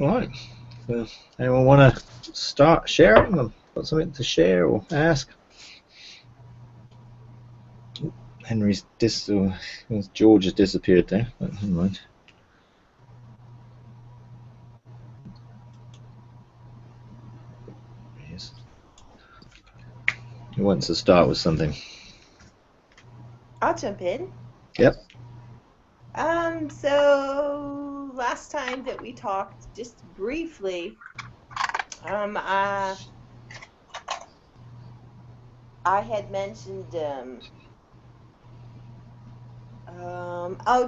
Right. So, anyone want to start sharing or got something to share or ask? Henry's George has disappeared there, but never mind. Yes. Who wants to start with something? I'll jump in. Yep. So last time that we talked, just briefly, I had mentioned,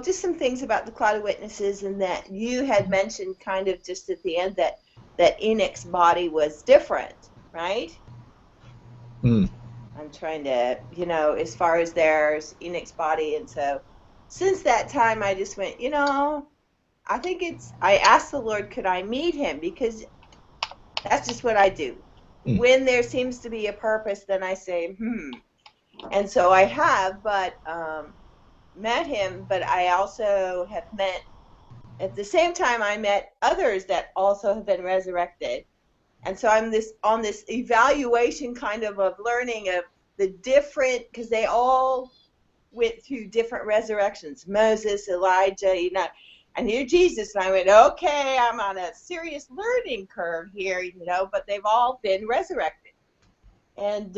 just some things about the cloud of witnesses, and that you had mentioned kind of just at the end that Enoch's body was different, right? Hmm. I'm trying to, as far as there's Enoch's body, and so since that time, I just went, I asked the Lord, could I meet him? Because that's just what I do. When there seems to be a purpose, then I say, And so I have, but met him, but I also have met, at the same time, I met others that also have been resurrected. And so I'm on this evaluation kind of learning of the different, because they all went through different resurrections. Moses, Elijah, and here Jesus, and I went, okay, I'm on a serious learning curve here, but they've all been resurrected. And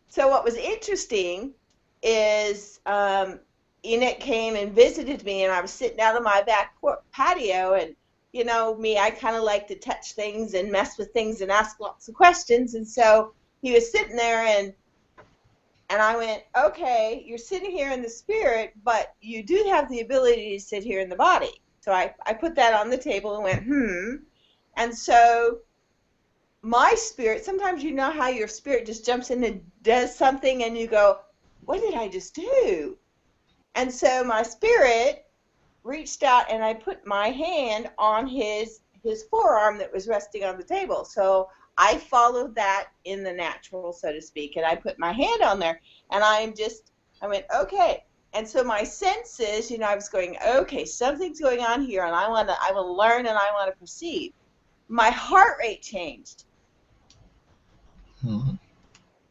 so what was interesting is Enoch came and visited me, and I was sitting out on my back patio, and me, I kind of like to touch things and mess with things and ask lots of questions. And so he was sitting there, and I went, okay, you're sitting here in the spirit, but you do have the ability to sit here in the body. So I put that on the table and went, And so my spirit, sometimes you know how your spirit just jumps in and does something, and you go, what did I just do? And so my spirit reached out, and I put my hand on his forearm that was resting on the table. So I followed that in the natural, so to speak, and I put my hand on there, and I went, okay. And so my senses, I was going, okay, something's going on here, and I want to learn, and I want to perceive. My heart rate changed. Mm-hmm.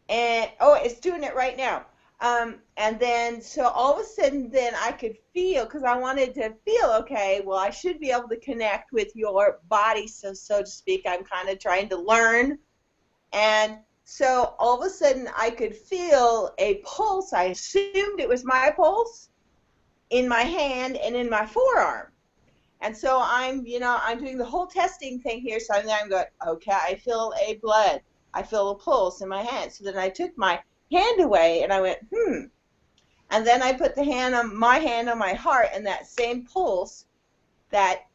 And it's doing it right now. And then so all of a sudden, then I could feel, because I wanted to feel, okay, well, I should be able to connect with your body, so to speak. I'm kind of trying to learn. And so all of a sudden, I could feel a pulse. I assumed it was my pulse in my hand and in my forearm. And so I'm doing the whole testing thing here. So I'm going, okay, I feel a blood. I feel a pulse in my hand. So then I took my hand away, and I went, And then I put my hand on my heart, and that same pulse, that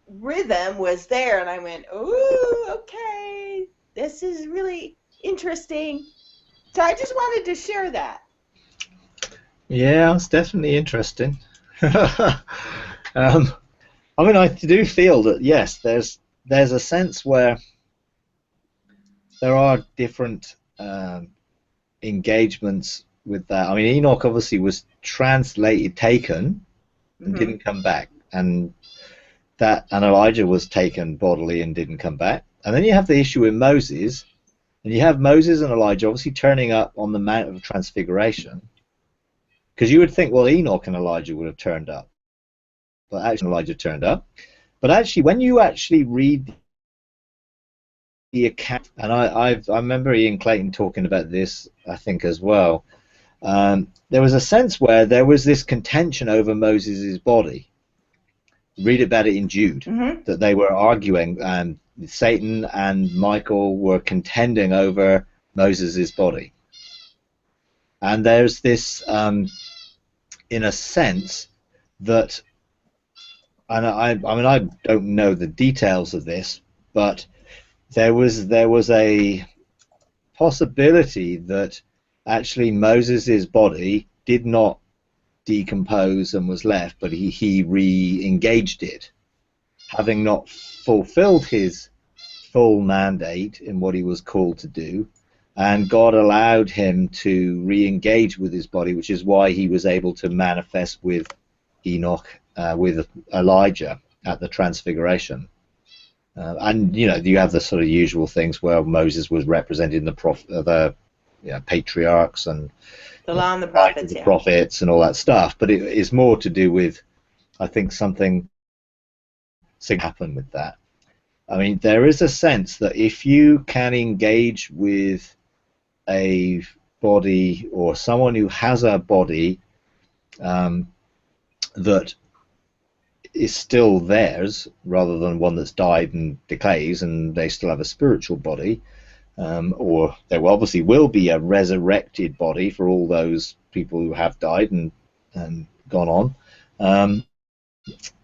rhythm was there. And I went, ooh, okay, this is really interesting. So I just wanted to share that. Yeah, it's definitely interesting. I mean, I do feel that, yes, there's a sense where there are different engagements with that. I mean, Enoch obviously was taken, and didn't come back, and Elijah was taken bodily and didn't come back. And then you have the issue with Moses, and you have Moses and Elijah obviously turning up on the Mount of Transfiguration, because you would think, well, Enoch and Elijah would have turned up, but actually Elijah turned up. But actually, when you actually read the account, and I remember Ian Clayton talking about this, I think, as well. There was a sense where there was this contention over Moses' body. Read about it in Jude, that they were arguing, and Satan and Michael were contending over Moses' body. And there's this, in a sense, that, and I mean, I don't know the details of this, but there was a possibility that actually Moses' body did not decompose and was left, but he re-engaged it, having not fulfilled his full mandate in what he was called to do, and God allowed him to re-engage with his body, which is why he was able to manifest with Enoch, with Elijah at the Transfiguration. And you know, you have the sort of usual things where Moses was representing the patriarchs and The law and the writing prophets, the yeah. prophets and all that stuff. But it is more to do with, I think, something happen with that. I mean, there is a sense that if you can engage with a body or someone who has a body that is still theirs rather than one that's died and decays and they still have a spiritual body, or there obviously will be a resurrected body for all those people who have died and gone on.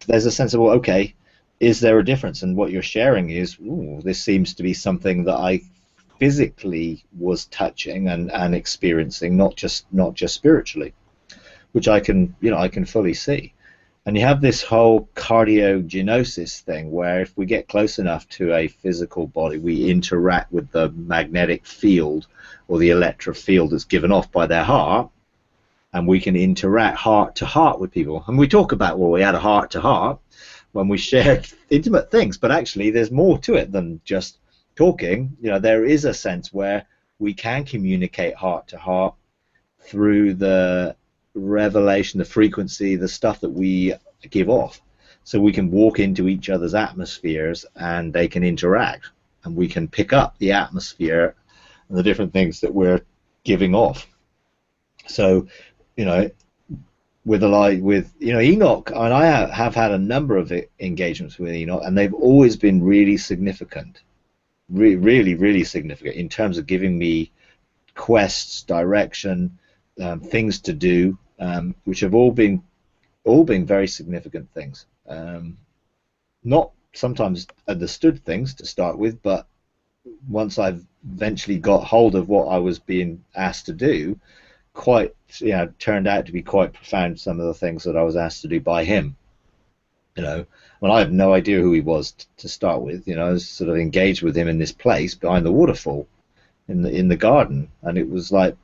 There's a sense of, well, okay, is there a difference? And what you're sharing is, ooh, this seems to be something that I physically was touching and experiencing, not just spiritually, which I can fully see. And you have this whole cardiogenosis thing where if we get close enough to a physical body, we interact with the magnetic field or the electric field that's given off by their heart, and we can interact heart to heart with people. And we talk about, well, we had a heart to heart when we shared intimate things, but actually there's more to it than just talking. You know, there is a sense where we can communicate heart to heart through the revelation, the frequency, the stuff that we give off. So we can walk into each other's atmospheres and they can interact, and we can pick up the atmosphere and the different things that we're giving off. So, you know, with Enoch, and I have had a number of engagements with Enoch, and they've always been really significant, really, really significant in terms of giving me quests, direction, things to do, which have all been very significant things. Not sometimes understood things to start with, but once I've eventually got hold of what I was being asked to do, turned out to be quite profound, some of the things that I was asked to do by him. You know, well, I have no idea who he was to start with. You know, I was sort of engaged with him in this place behind the waterfall in the garden, and it was like,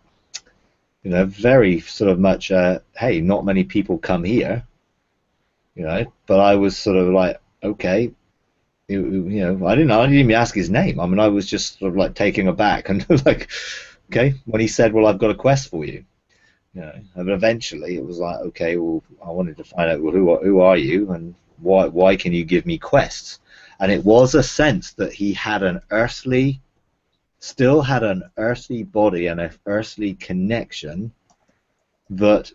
you know, very sort of much, hey, not many people come here, you know, but I was sort of like, okay, you know, I didn't even ask his name. I mean, I was just sort of like taken aback and like, okay, when he said, well, I've got a quest for you, you know, and eventually it was like, okay, well, I wanted to find out, well, who are you, and why can you give me quests? And it was a sense that he had still had an earthly body and an earthly connection that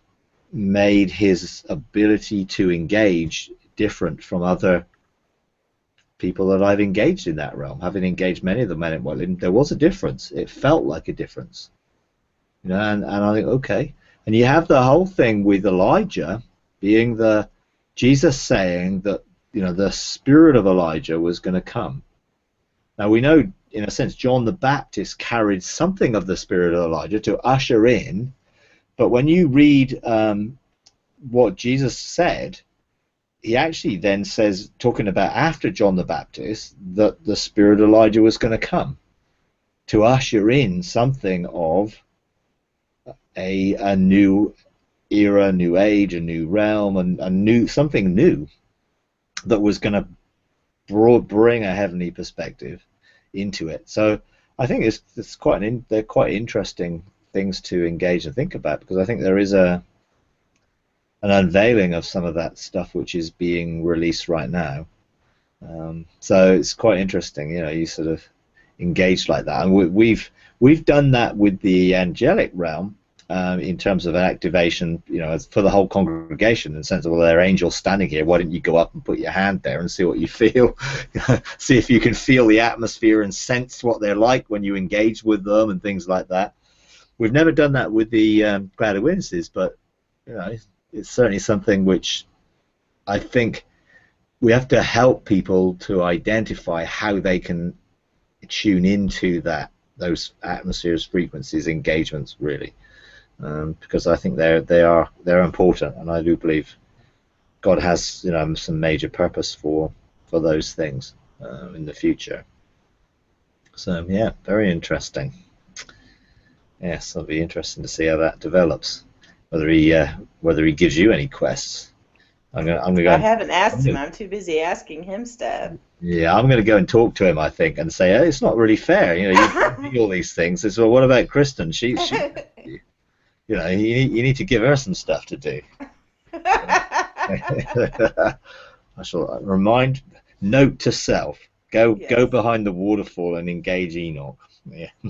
made his ability to engage different from other people that I've engaged in that realm. Having engaged many of them, there was a difference. It felt like a difference, you know. And I think, okay. And you have the whole thing with Elijah being Jesus saying that, you know, the spirit of Elijah was going to come. Now we know, in a sense, John the Baptist carried something of the spirit of Elijah to usher in, but when you read what Jesus said, he actually then says, talking about after John the Baptist, that the spirit of Elijah was going to come to usher in something of a new era, new age, a new realm, and something new that was going to bring a heavenly perspective into it. So I think they're quite interesting things to engage and think about, because I think there is an unveiling of some of that stuff which is being released right now. So it's quite interesting, you know, you sort of engage like that, and we've done that with the angelic realm. In terms of an activation, you know, for the whole congregation, in the sense of, well, there are angels standing here, why don't you go up and put your hand there and see what you feel? See if you can feel the atmosphere and sense what they're like when you engage with them and things like that. We've never done that with the cloud of witnesses, but, you know, it's certainly something which I think we have to help people to identify how they can tune into those atmospheres, frequencies, engagements, really. Because I think they're important, and I do believe God has, you know, some major purpose for those things in the future. So yeah, very interesting. Yes, it'll be interesting to see how that develops. Whether he gives you any quests. I'm gonna go. I haven't asked him. I'm too busy asking him stuff. Yeah, I'm going to go and talk to him, I think, and say, hey, it's not really fair. You know, you do all these things. He says, well, what about Kristen? She, you know, you need to give her some stuff to do. I shall note to self, go Yes. behind the waterfall and engage Enoch. Yeah. Hmm.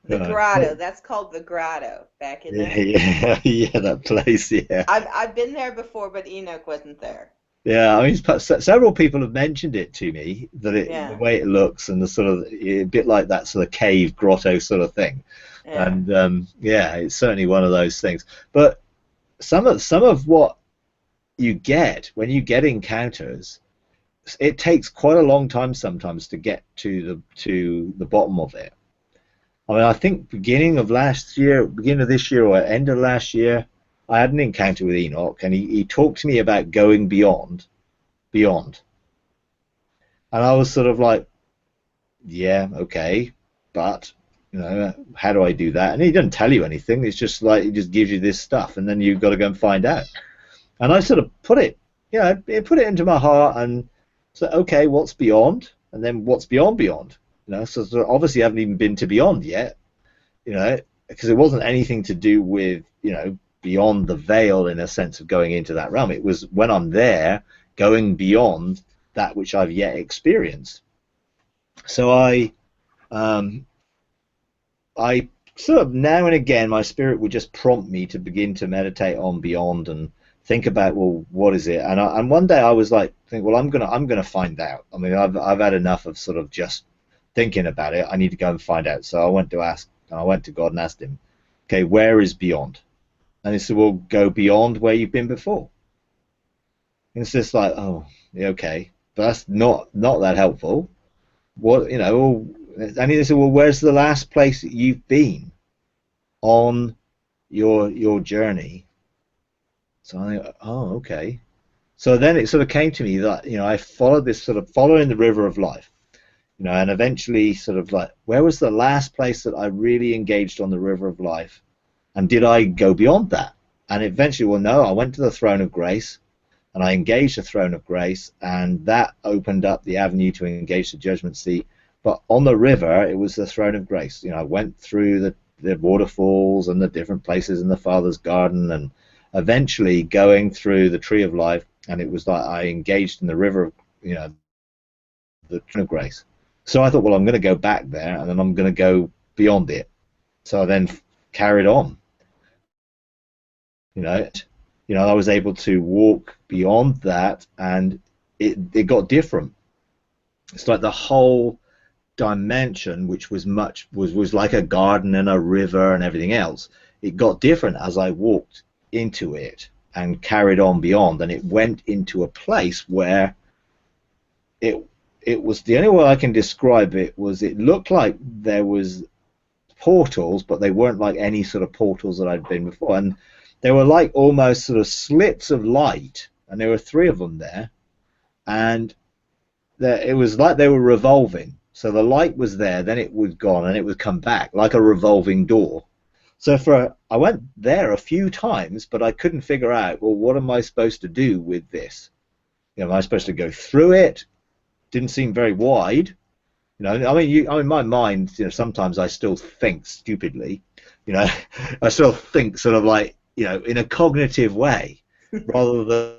The Uh, grotto. That's called the grotto back in yeah, the. yeah, yeah, that place, yeah. I've been there before, but Enoch wasn't there. Yeah, I mean, several people have mentioned it to me that the Yeah. way it looks and the sort of a bit like that sort of cave grotto sort of thing, Yeah. and yeah, it's certainly one of those things. But some of what you get when you get encounters, it takes quite a long time sometimes to get to the bottom of it. I mean, I think beginning of this year or end of last year, I had an encounter with Enoch, and he talked to me about going beyond. And I was sort of like, yeah, okay, but you know, how do I do that? And he doesn't tell you anything. It's just like he just gives you this stuff, and then you've got to go and find out. And I sort of put it into my heart, and so okay, what's beyond, and then what's beyond, you know. So obviously, I haven't even been to beyond yet, you know, because it wasn't anything to do with, you know, beyond the veil in a sense of going into that realm. It was when I'm there, going beyond that which I've yet experienced. So um, I sort of now and again, my spirit would just prompt me to begin to meditate on beyond and think about, well, what is it? And one day I was like, well, I'm gonna find out. I mean, I've had enough of sort of just thinking about it. I need to go and find out. So I went to God and asked him, okay, where is beyond? And he said, well, go beyond where you've been before. And it's just like, oh, yeah, okay, but that's not that helpful. What, you know? And he said, well, where's the last place that you've been on your journey? So I think, oh, okay. So then it sort of came to me that, you know, I followed this sort of following the river of life, you know, and eventually sort of like, where was the last place that I really engaged on the river of life? And did I go beyond that? And eventually, well, no, I went to the throne of grace, and I engaged the throne of grace, and that opened up the avenue to engage the judgment seat. But on the river, it was the throne of grace. You know, I went through the waterfalls and the different places in the Father's garden, and eventually going through the tree of life, and it was like I engaged in the river of, you know, the throne of grace. So I thought, well, I'm going to go back there, and then I'm going to go beyond it. So I then carried on. You know, I was able to walk beyond that, and it got different. It's like the whole dimension, which was like a garden and a river and everything else. It got different as I walked into it and carried on beyond, and it went into a place where it was, the only way I can describe it was, it looked like there was portals, but they weren't like any sort of portals that I'd been before, and they were like almost sort of slits of light, and there were three of them there, and it was like they were revolving. So the light was there, then it was gone, and it would come back like a revolving door. So I went there a few times, but I couldn't figure out, well, what am I supposed to do with this? You know, am I supposed to go through it? Didn't seem very wide. You know, I mean, my mind, you know, sometimes I still think stupidly. You know, I still think sort of like, you know, in a cognitive way, rather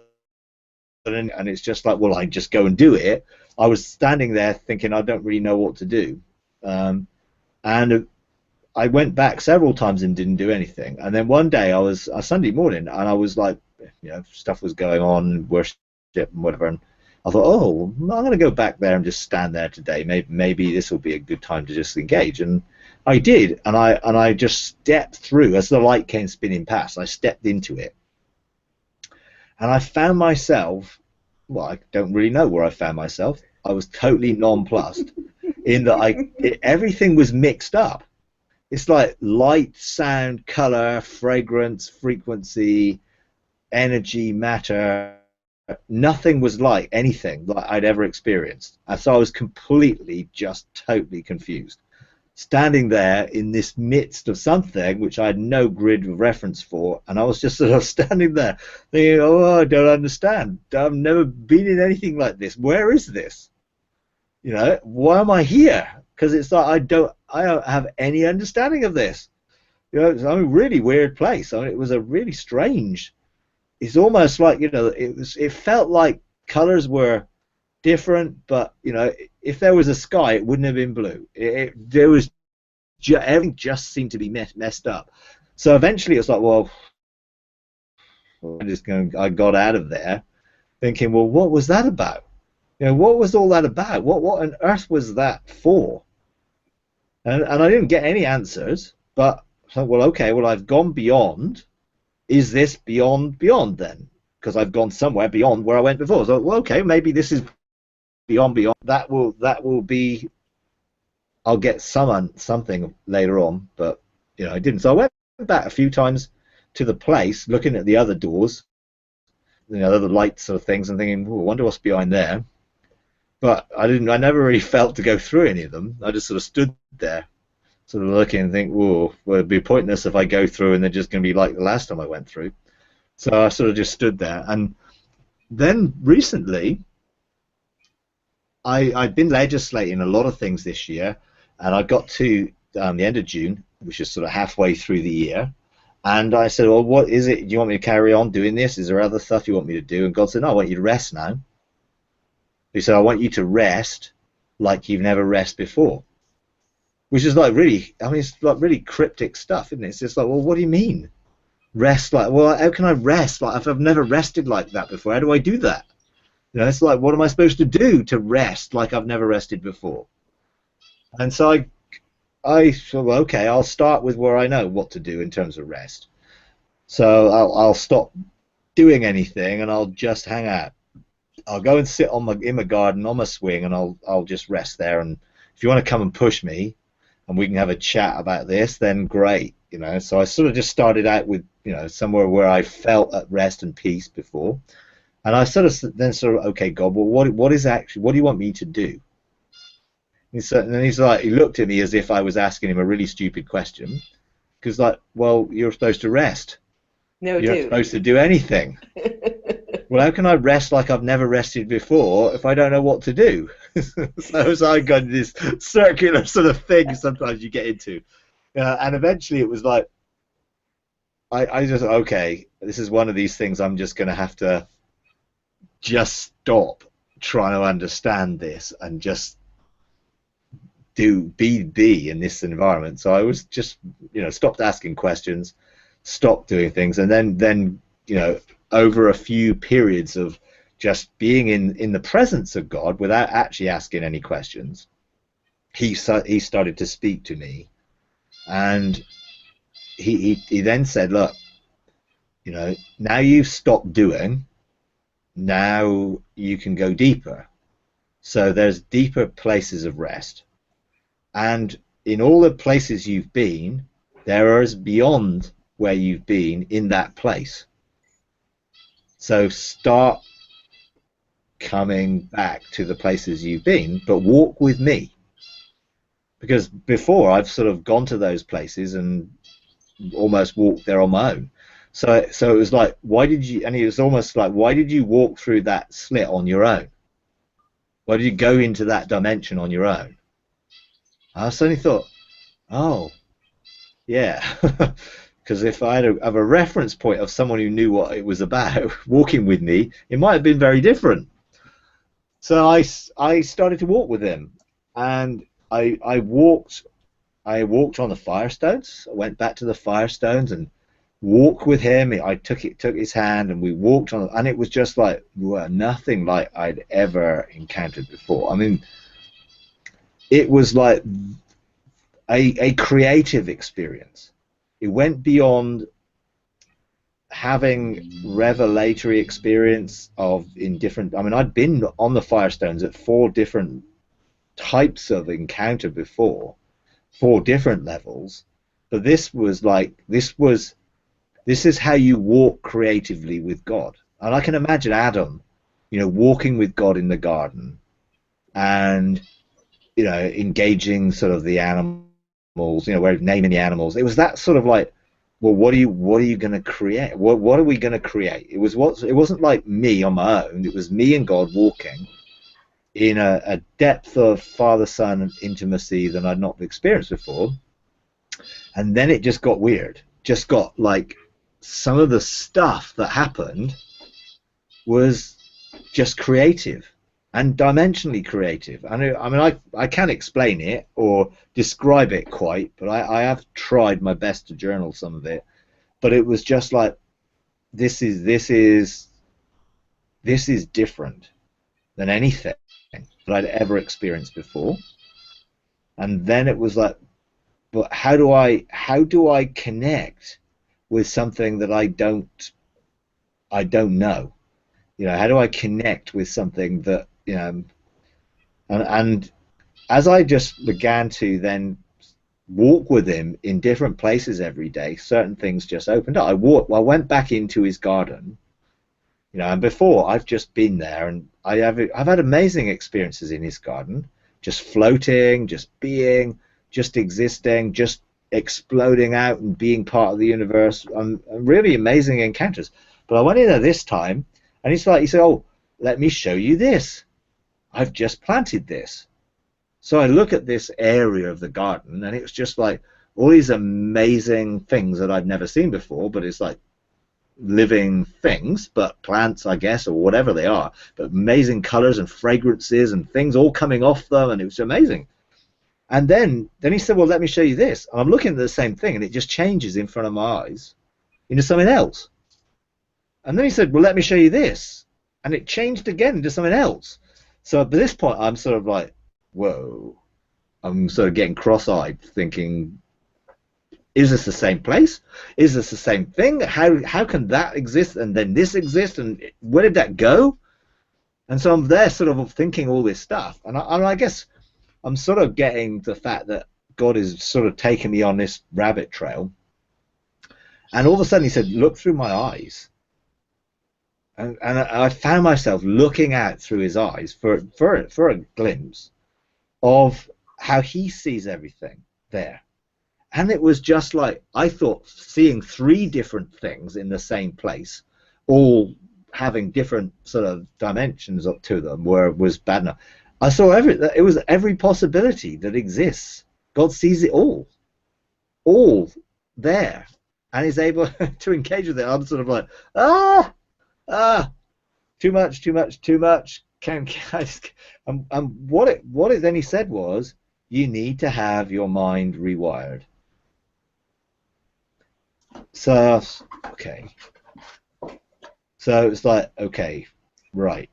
than, and it's just like, well, I just go and do it. I was standing there thinking I don't really know what to do, and I went back several times and didn't do anything. And then one day I was a Sunday morning, and I was like, you know, stuff was going on, worship and whatever, and I thought, oh, I'm going to go back there and just stand there today. Maybe this will be a good time to just engage. And I did, and I just stepped through as the light came spinning past. I stepped into it, and I found myself. Well, I don't really know where I found myself. I was totally nonplussed in that everything was mixed up. It's like light, sound, color, fragrance, frequency, energy, matter. Nothing was like anything that I'd ever experienced, and so I was completely, just totally confused. standing there in this midst of something which I had no grid of reference for, and I was just sort of standing there thinking, oh, I don't understand. I've never been in anything like this. Where is this? You know, why am I here? Because it's like I don't have any understanding of this. You know, it's a really weird place. I mean, it was a really strange. It's almost like, you know, it felt like colors were different, but you know, if there was a sky, it wouldn't have been blue. There was everything just seemed to be messed up. So eventually, it's like, well, I got out of there, thinking, well, what was that about? You know, what was all that about? What on earth was that for? And I didn't get any answers. But well, okay, well, I've gone beyond. Is this beyond then? Because I've gone somewhere beyond where I went before. So well, okay, maybe this is beyond. That will be. I'll get something later on, but you know, I didn't. So I went back a few times to the place, looking at the other doors, you know, other lights sort of things, and thinking, oh, I wonder what's behind there. But I never really felt to go through any of them. I just sort of stood there, sort of looking and think, whoa, well, it'd be pointless if I go through and they're just going to be like the last time I went through. So I sort of just stood there. And then recently, I've been legislating a lot of things this year, and I got to the end of June, which is sort of halfway through the year, and I said, well, what is it? Do you want me to carry on doing this? Is there other stuff you want me to do? And God said, no, I want you to rest now. He said, I want you to rest like you've never rested before. Which is like really, I mean, it's like really cryptic stuff, isn't it? It's just like, well, what do you mean? Rest like, well, how can I rest? Like, I've never rested like that before. How do I do that? You know, it's like, what am I supposed to do to rest like I've never rested before? And so I thought, well, okay, I'll start with where I know what to do in terms of rest. So I'll stop doing anything and I'll just hang out. I'll go and sit in my garden on my swing, and I'll just rest there. And if you want to come and push me, and we can have a chat about this, then great, you know. So I sort of just started out with, you know, somewhere where I felt at rest and peace before, and I sort of okay, God, well, what do you want me to do? And then he's like, he looked at me as if I was asking him a really stupid question, because like, well, you're supposed to rest. No, you're not supposed to do anything. Well, how can I rest like I've never rested before if I don't know what to do? So I got this circular sort of thing sometimes you get into. And eventually it was like, I just, okay, this is one of these things I'm just going to have to just stop trying to understand this and just be in this environment. So I was just, you know, stopped asking questions, stopped doing things, and then you know, over a few periods of just being in the presence of God without actually asking any questions, he started to speak to me, and he then said, look, you know, now you've stopped doing, now you can go deeper. So there's deeper places of rest, and in all the places you've been, there is beyond where you've been in that place. So start coming back to the places you've been, but walk with me. Because before I've sort of gone to those places and almost walked there on my own. So it was like, why did you, and it was almost like, why did you walk through that slit on your own? Why did you go into that dimension on your own? I suddenly thought, oh, yeah. Because if I had a reference point of someone who knew what it was about walking with me, it might have been very different. So I started to walk with him, and I walked on the Firestones. I went back to the Firestones and walked with him. I took his hand, and we walked on, and it was just like nothing like I'd ever encountered before. I mean, it was like a creative experience. It went beyond having revelatory experience in different. I mean, I'd been on the Firestones at 4 different types of encounter before, 4 different levels, but this is how you walk creatively with God. And I can imagine Adam, you know, walking with God in the garden, and you know, engaging sort of the animals you know, we're naming the animals. It was that sort of like, well, what are you going to create? What are we going to create? It wasn't like me on my own. It was me and God walking in a depth of father-son intimacy that I'd not experienced before. And then it just got weird. Just got like, some of the stuff that happened was just creative and dimensionally creative. I mean, I can't explain it or describe it quite, but I have tried my best to journal some of it. But it was just like, this is different than anything that I'd ever experienced before. And then it was like, but how do I connect with something that I don't know? You know, how do I connect with something that, you know, and as I just began to then walk with him in different places every day, certain things just opened up. I went back into his garden, you know, and before I've just been there, and I've had amazing experiences in his garden, just floating, just being, just existing, just exploding out and being part of the universe, and really amazing encounters. But I went in there this time, and he said, oh, let me show you this. I've just planted this. So I look at this area of the garden, and it was just like all these amazing things that I'd never seen before, but it's like living things, but plants, I guess, or whatever they are, but amazing colors and fragrances and things all coming off them, and it was amazing. And then he said, well, let me show you this. And I'm looking at the same thing, and it just changes in front of my eyes into something else. And then he said, well, let me show you this. And it changed again into something else. So at this point, I'm sort of like, whoa. I'm sort of getting cross-eyed, thinking, is this the same place? Is this the same thing? How can that exist and then this exist? And where did that go? And so I'm there sort of thinking all this stuff. And I guess I'm sort of getting the fact that God is sort of taking me on this rabbit trail. And all of a sudden he said, look through my eyes. And I found myself looking out through his eyes for a glimpse of how he sees everything there. And it was just like, I thought, seeing three different things in the same place, all having different sort of dimensions up to them, where it was bad enough. I saw it was every possibility that exists. God sees it all there, and is able to engage with it. I'm sort of like, too much. What it then he said was, you need to have your mind rewired. So, okay. So it's like, okay, right.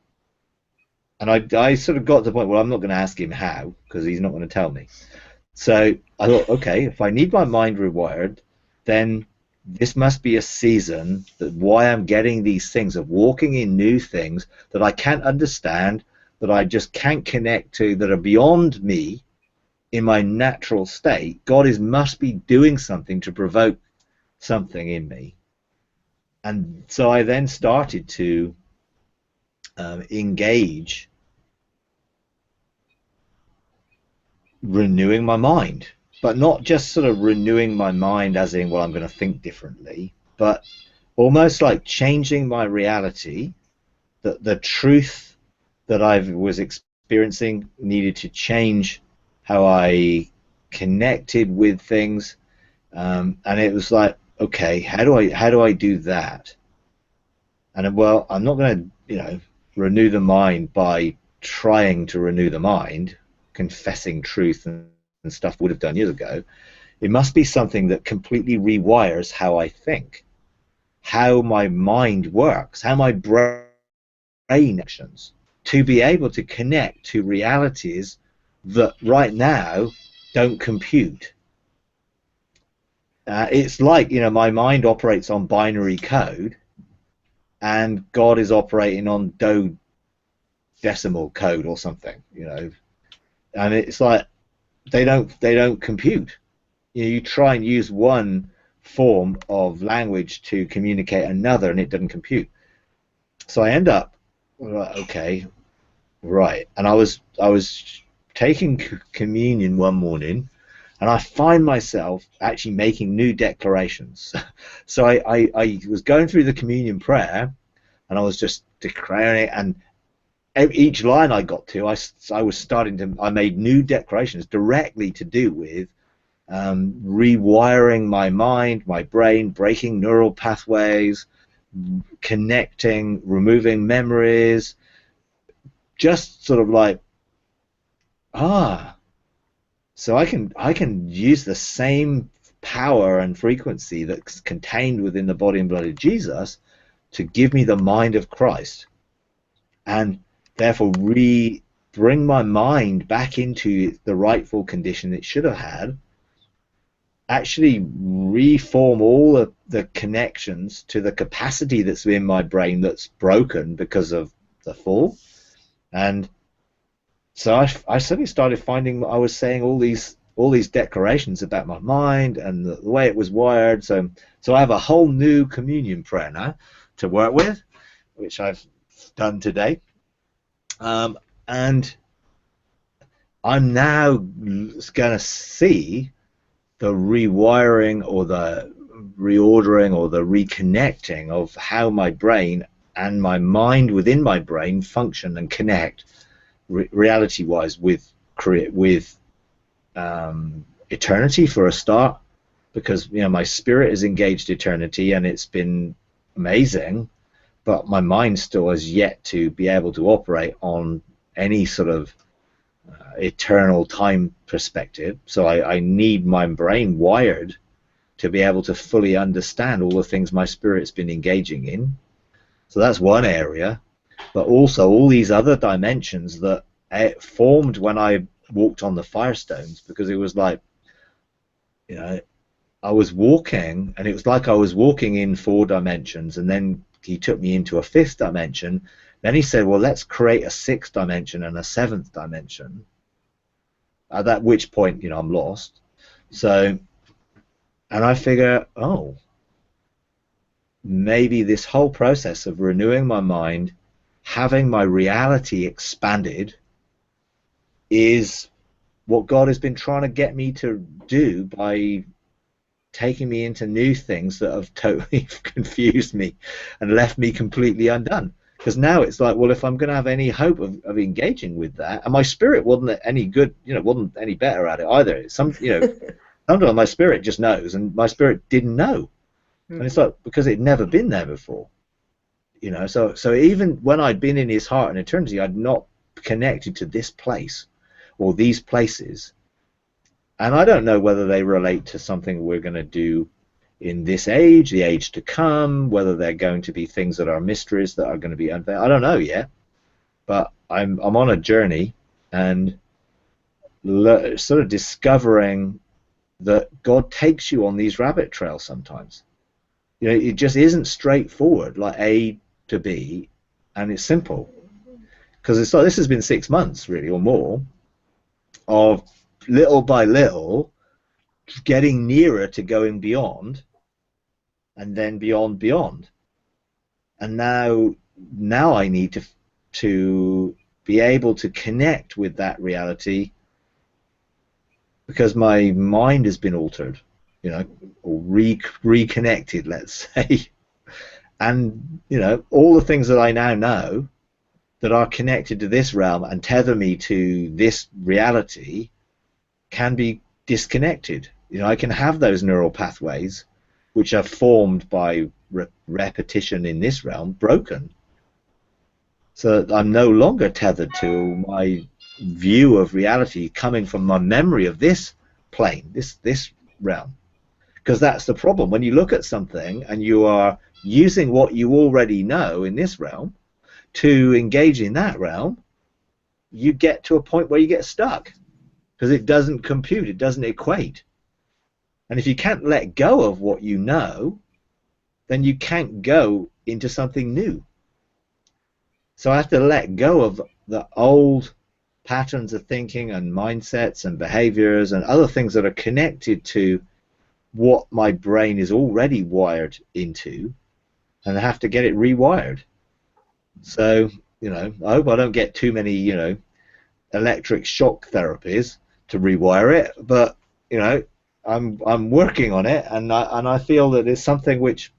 And I sort of got to the point where I'm not going to ask him how, because he's not going to tell me. So I thought, okay, if I need my mind rewired, then this must be a season that why I'm getting these things of walking in new things that I can't understand, that I just can't connect to, that are beyond me in my natural state. God must be doing something to provoke something in me. And so I then started to engage renewing my mind, but not just sort of renewing my mind as in, well, I'm going to think differently, but almost like changing my reality, that the truth that I was experiencing needed to change how I connected with things, and it was like, okay, how do I do that? And well, I'm not going to, renew the mind by trying to renew the mind, confessing truth and stuff would have done years ago. It must be something that completely rewires how I think, how my mind works, how my brain actions, to be able to connect to realities that right now don't compute. It's like, my mind operates on binary code, and God is operating on decimal code or something, and it's like they don't compute. You try and use one form of language to communicate another, and it doesn't compute. So I end up, okay, right, and I was taking communion one morning, and I find myself actually making new declarations. So I was going through the communion prayer, and I was just declaring it, and each line I got to, I was starting to, I made new declarations directly to do with rewiring my mind, my brain, breaking neural pathways, connecting, removing memories, just sort of like, so I can use the same power and frequency that's contained within the body and blood of Jesus to give me the mind of Christ, and therefore bring my mind back into the rightful condition it should have had, actually reform all of the connections to the capacity that's in my brain that's broken because of the fall. And so I suddenly started finding I was saying all these declarations about my mind and the way it was wired. So I have a whole new communion prayer now to work with, which I've done today. And I'm now going to see the rewiring or the reordering or the reconnecting of how my brain and my mind within my brain function and connect reality-wise with eternity for a start, because my spirit is engaged eternity and it's been amazing, but my mind still has yet to be able to operate on any sort of eternal time perspective. So I need my brain wired to be able to fully understand all the things my spirit's been engaging in. So that's one area, but also all these other dimensions that formed when I walked on the Firestones, because it was like, I was walking and it was like I was walking in 4 dimensions, and then he took me into a 5th dimension. Then he said, well, let's create a 6th dimension and a 7th dimension. At that which point, I'm lost. So, and I figure, maybe this whole process of renewing my mind, having my reality expanded, is what God has been trying to get me to do by taking me into new things that have totally confused me and left me completely undone. Because now it's like, well, if I'm going to have any hope of engaging with that, and my spirit wasn't any good, wasn't any better at it either. Sometimes my spirit just knows, and my spirit didn't know. And it's like, because it'd never been there before. So even when I'd been in his heart in eternity, I'd not connected to this place or these places. And I don't know whether they relate to something we're going to do in this age, the age to come, whether they're going to be things that are mysteries that are going to be unveiled. I don't know yet, but I'm on a journey and sort of discovering that God takes you on these rabbit trails sometimes. It just isn't straightforward, like A to B, and it's simple. Because it's like, this has been 6 months, really, or more, of little by little getting nearer to going beyond, and then beyond. And now I need to be able to connect with that reality, because my mind has been altered, or reconnected, let's say. And all the things that I now know that are connected to this realm and tether me to this reality can be disconnected. I can have those neural pathways which are formed by repetition in this realm broken, so that I'm no longer tethered to my view of reality coming from my memory of this plane, this realm. Because that's the problem. When you look at something and you are using what you already know in this realm to engage in that realm, you get to a point where you get stuck, because it doesn't compute, it doesn't equate. And if you can't let go of what you know, then you can't go into something new. So I have to let go of the old patterns of thinking and mindsets and behaviors and other things that are connected to what my brain is already wired into, and I have to get it rewired. So, I hope I don't get too many, electric shock therapies to rewire it, but you know, I'm working on it, and I feel that it's something which,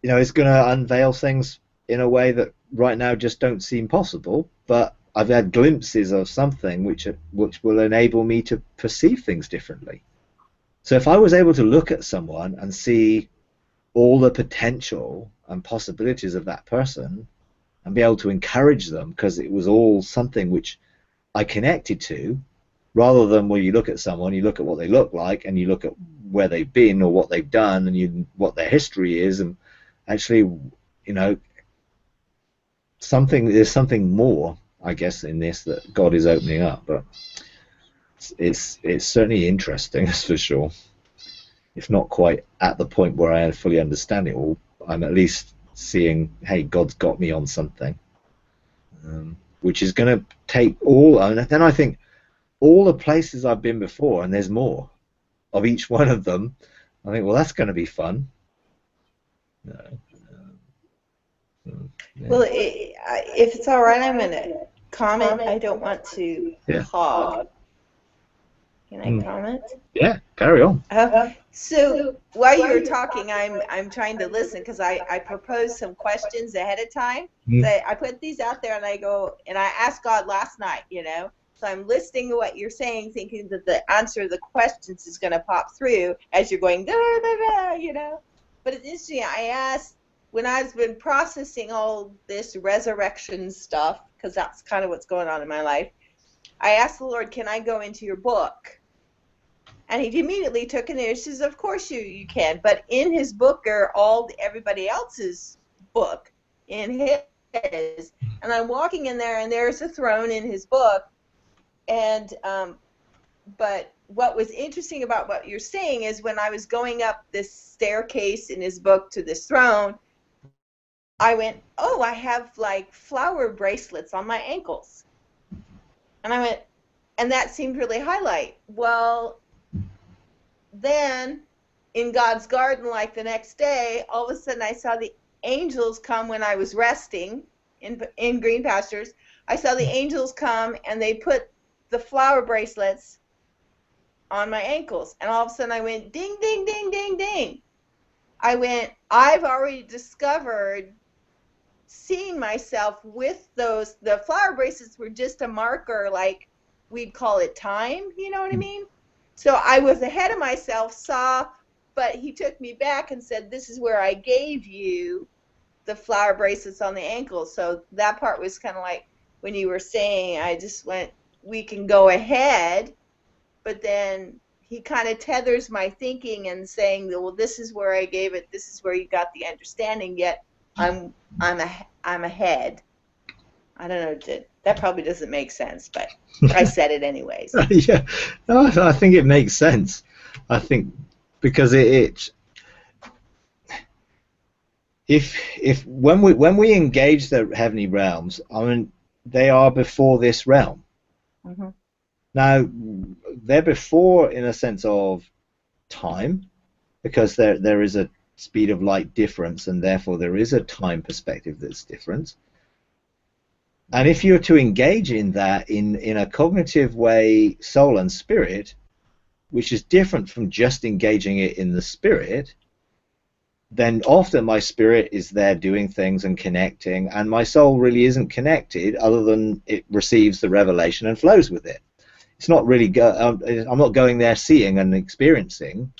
you know, is going to unveil things in a way that right now just don't seem possible. But I've had glimpses of something which will enable me to perceive things differently. So if I was able to look at someone and see all the potential and possibilities of that person and be able to encourage them because it was all something which I connected to, rather than when you look at someone, you look at what they look like and you look at where they've been or what they've done and what their history is, and actually, you know, there's something more, I guess, in this that God is opening up. But it's certainly interesting, that's for sure. If not quite at the point where I fully understand it all, I'm at least seeing, hey, God's got me on something, which is going to take all. And then I think all the places I've been before, and there's more of each one of them. I think, well, that's going to be fun. Yeah. Well, if it's all right, I'm going to comment. I don't want to hog. Can I comment? Yeah, carry on. So while you were talking, I'm trying to listen because I proposed some questions ahead of time. So I put these out there and I asked God last night, you know. So I'm listening to what you're saying, thinking that the answer to the questions is going to pop through as you're going, da, da, da, you know. But it's interesting. I asked, when I've been processing all this resurrection stuff, because that's kind of what's going on in my life, I asked the Lord, can I go into your book? And he immediately took an issue. He says, of course you can. But in his book are everybody else's book in his. And I'm walking in there, and there's a throne in his book. And but what was interesting about what you're saying is when I was going up this staircase in his book to this throne, I went, oh, I have like flower bracelets on my ankles. And I went, and that seemed really highlight. Well, then in God's garden, like the next day, all of a sudden I saw the angels come when I was resting in green pastures. I saw the angels come and they put the flower bracelets on my ankles. And all of a sudden I went, ding, ding, ding, ding, ding. I went, I've already discovered seeing myself with those. The flower bracelets were just a marker, like we'd call it time, you know what I mean? So I was ahead of myself, but he took me back and said, this is where I gave you the flower bracelets on the ankles. So that part was kind of like when you were saying, I just went, we can go ahead, but then he kind of tethers my thinking and saying, well, this is where I gave it, this is where you got the understanding, yet I'm ahead. I don't know, that probably doesn't make sense, but I said it anyways. Yeah, no, I think it makes sense. I think because if when we engage the heavenly realms, I mean, they are before this realm. Mm-hmm. Now, they're before in a sense of time, because there is a speed of light difference, and therefore there is a time perspective that's different. And if you're to engage in that in a cognitive way, soul and spirit, which is different from just engaging it in the spirit, then often my spirit is there doing things and connecting, and my soul really isn't connected other than it receives the revelation and flows with it. It's not really, I'm not going there seeing and experiencing.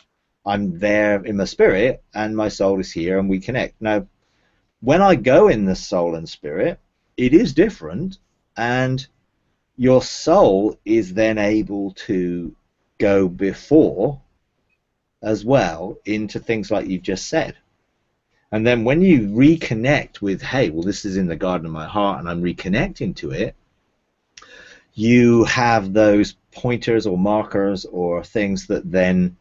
I'm there in my spirit, and my soul is here, and we connect. Now, when I go in the soul and spirit, it is different, and your soul is then able to go before as well into things like you've just said. And then when you reconnect with, hey, well, this is in the garden of my heart, and I'm reconnecting to it, you have those pointers or markers or things that then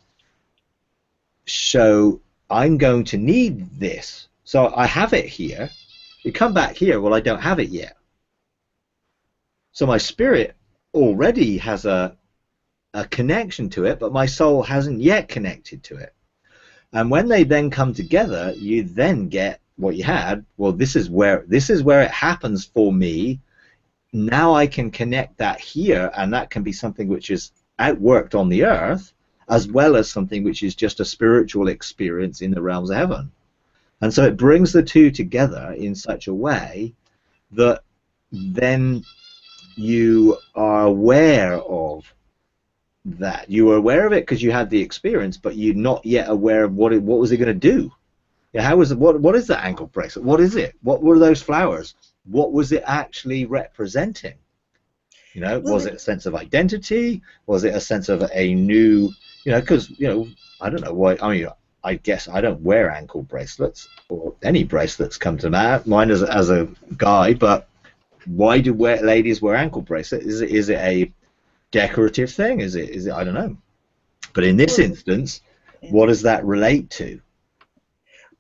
show, I'm going to need this. So I have it here. You come back here, well, I don't have it yet. So my spirit already has a connection to it, but my soul hasn't yet connected to it. And when they then come together, you then get what you had. Well, this is where it happens for me. Now I can connect that here, and that can be something which is outworked on the earth, as well as something which is just a spiritual experience in the realms of heaven. And so it brings the two together in such a way that then you are aware of that. You were aware of it because you had the experience, but you're not yet aware of what was it going to do. Yeah, how was it? What is that ankle bracelet? What is it? What were those flowers? What was it actually representing? You know, was it a sense of identity? Was it a sense of a new? You know, because I don't know why. I mean, I guess I don't wear ankle bracelets or any bracelets come to mind as a guy, but why do ladies wear ankle bracelets? Is it a decorative thing? Is it I don't know. But in this instance, what does that relate to?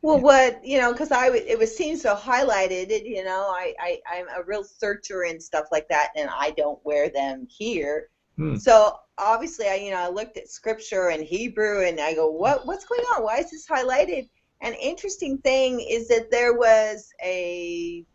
Well, because it was seen so highlighted, I'm a real searcher and stuff like that, and I don't wear them here. So obviously, I looked at scripture in Hebrew, and I go, what's going on? Why is this highlighted? An interesting thing is that there was a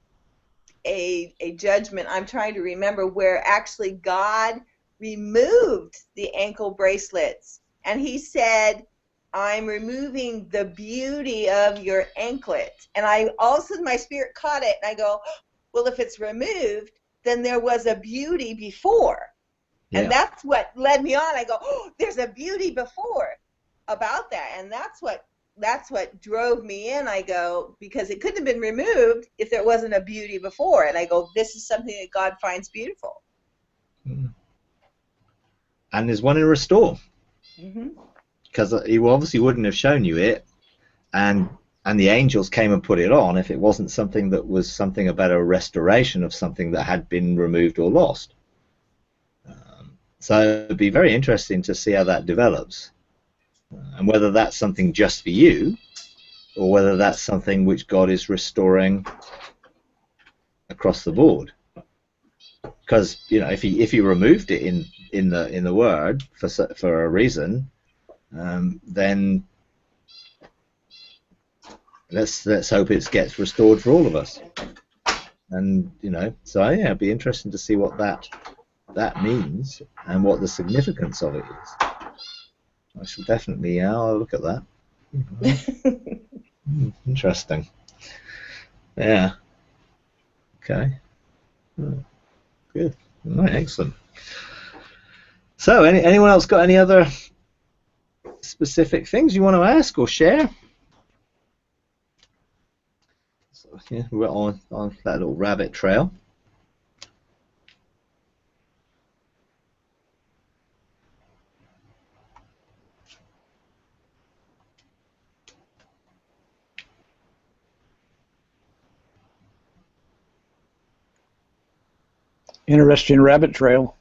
judgment, I'm trying to remember, where actually God removed the ankle bracelets, and he said, I'm removing the beauty of your anklet. And all of a sudden my spirit caught it, and I go, well, if it's removed, then there was a beauty before. Yeah. And that's what led me on. I go, oh, there's a beauty before about that. And that's what drove me in. I go, because it couldn't have been removed if there wasn't a beauty before. And I go, this is something that God finds beautiful. And there's one in Restore. Mm-hmm. Because he obviously wouldn't have shown you it, and the angels came and put it on if it wasn't something that was something about a restoration of something that had been removed or lost. So it'd be very interesting to see how that develops, and whether that's something just for you, or whether that's something which God is restoring across the board. Because if he removed it in the Word for a reason. Then let's hope it gets restored for all of us. And so yeah, it'd be interesting to see what that means and what the significance of it is. I shall definitely I'll look at that. Interesting. Yeah. Okay. Good. All right. Excellent. So, anyone else got any other specific things you want to ask or share? So, yeah, we're on that little rabbit trail. Interesting rabbit trail.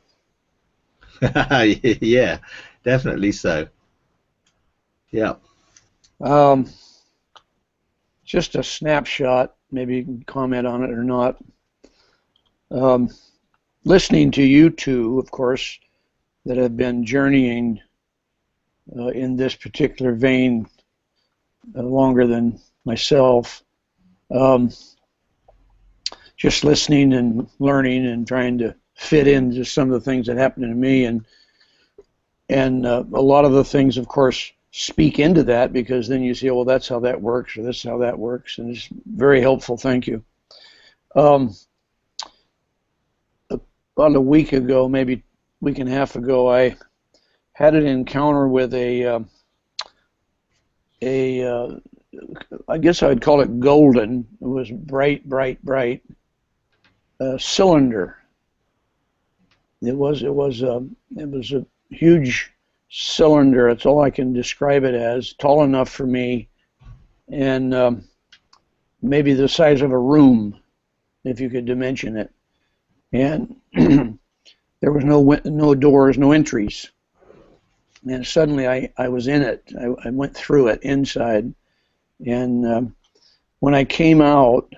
Yeah, definitely so. Yeah. Just a snapshot. Maybe you can comment on it or not. Listening to you two, of course, that have been journeying in this particular vein longer than myself. Just listening and learning and trying to fit into some of the things that happened to me, and a lot of the things, of course, speak into that, because then you see, well, that's how that works, or this is how that works, and it's very helpful. Thank you. About a week ago, maybe week and a half ago, I had an encounter with a I guess I'd call it golden. It was bright cylinder. It was a huge cylinder. That's all I can describe it as. Tall enough for me, and maybe the size of a room, if you could dimension it. And there was no doors, no entries. And suddenly I was in it. I went through it inside, and when I came out,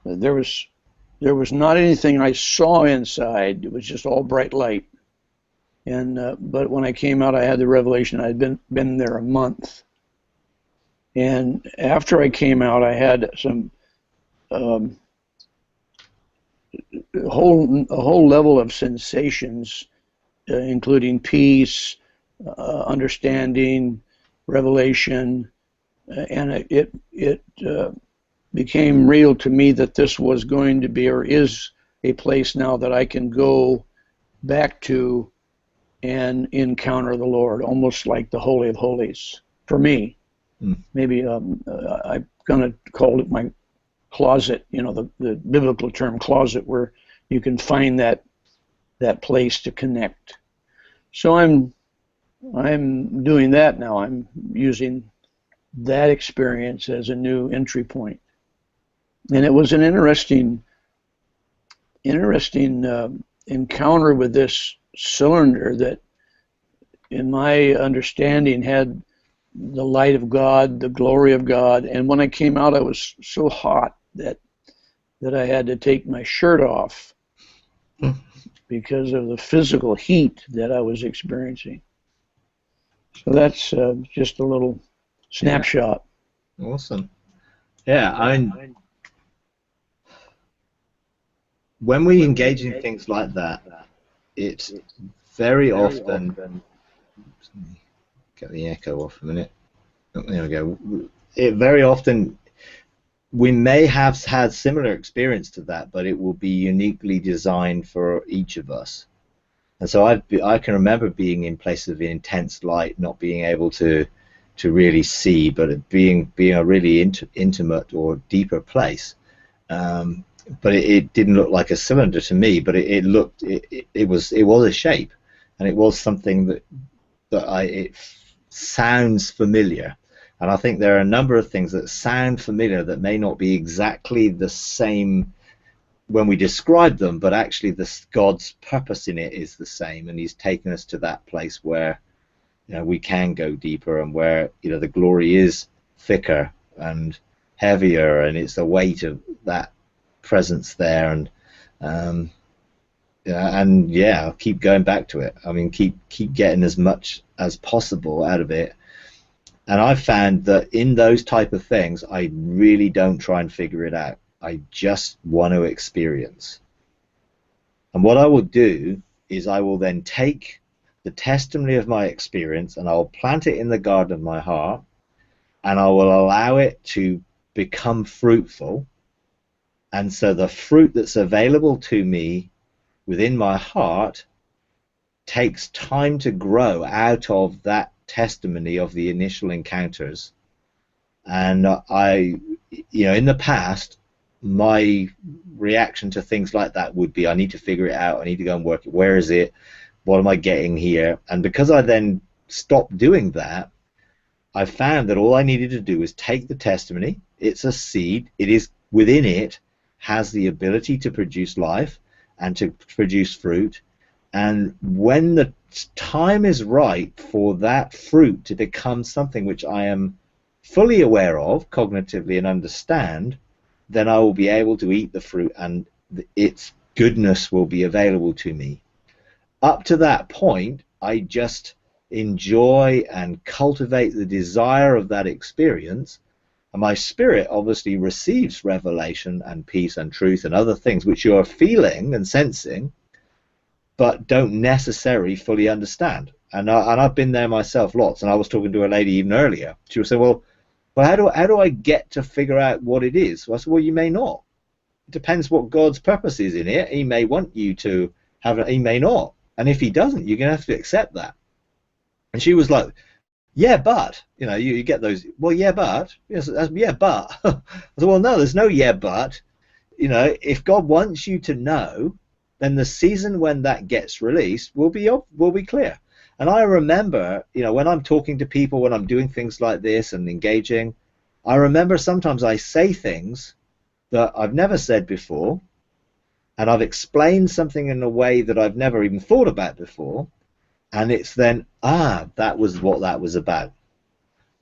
there was not anything I saw inside. It was just all bright light. And but when I came out, I had the revelation I'd been there a month. And after I came out, I had some a whole level of sensations including peace, understanding, revelation, and it became real to me that this was going to be, or is, a place now that I can go back to and encounter the Lord, almost like the Holy of Holies for me. Maybe I'm going to call it my closet, the biblical term closet, where you can find that place to connect. So I'm doing that now. I'm using that experience as a new entry point. And it was an interesting encounter with this cylinder that, in my understanding, had the light of God, the glory of God. And when I came out, I was so hot that I had to take my shirt off because of the physical heat that I was experiencing. So that's just a little snapshot. Awesome. Yeah, I mean, when we engage in things like that, it's very often, get the echo off a minute. Oh, there we go. It very often, we may have had similar experience to that, but it will be uniquely designed for each of us. And so I can remember being in places of intense light, not being able to really see, but it being a really intimate or deeper place. But it didn't look like a cylinder to me, but it was a shape, and it was something it sounds familiar. And I think there are a number of things that sound familiar that may not be exactly the same when we describe them, but actually God's purpose in it is the same, and He's taken us to that place where we can go deeper, and where the glory is thicker and heavier, and it's the weight of that presence there, and I'll keep going back to it. I mean, keep getting as much as possible out of it. And I've found that in those type of things, I really don't try and figure it out. I just want to experience. And what I will do is I will then take the testimony of my experience and I'll plant it in the garden of my heart, and I will allow it to become fruitful. And so the fruit that's available to me within my heart takes time to grow out of that testimony of the initial encounters. And in the past, my reaction to things like that would be, I need to figure it out, I need to go and work it, where is it, what am I getting here? And because I then stopped doing that, I found that all I needed to do was take the testimony. It's a seed, it is within it, has the ability to produce life and to produce fruit. And when the time is right for that fruit to become something which I am fully aware of cognitively and understand, then I will be able to eat the fruit and its goodness will be available to me. Up to that point, I just enjoy and cultivate the desire of that experience, and my spirit obviously receives revelation and peace and truth and other things which you are feeling and sensing, but don't necessarily fully understand. And I've been there myself lots. And I was talking to a lady even earlier. She was saying, well, how do I get to figure out what it is? So I said, well, you may not. It depends what God's purpose is in it. He may want you to have it, he may not. And if he doesn't, you're going to have to accept that. And she was like, yeah, but, you get those, well, yeah, but, yes, yeah, but. I said, well, no, there's no yeah, but. If God wants you to know, then the season when that gets released will be clear. And I remember, when I'm talking to people, when I'm doing things like this and engaging, I remember sometimes I say things that I've never said before, and I've explained something in a way that I've never even thought about before, and it's then, that was what that was about.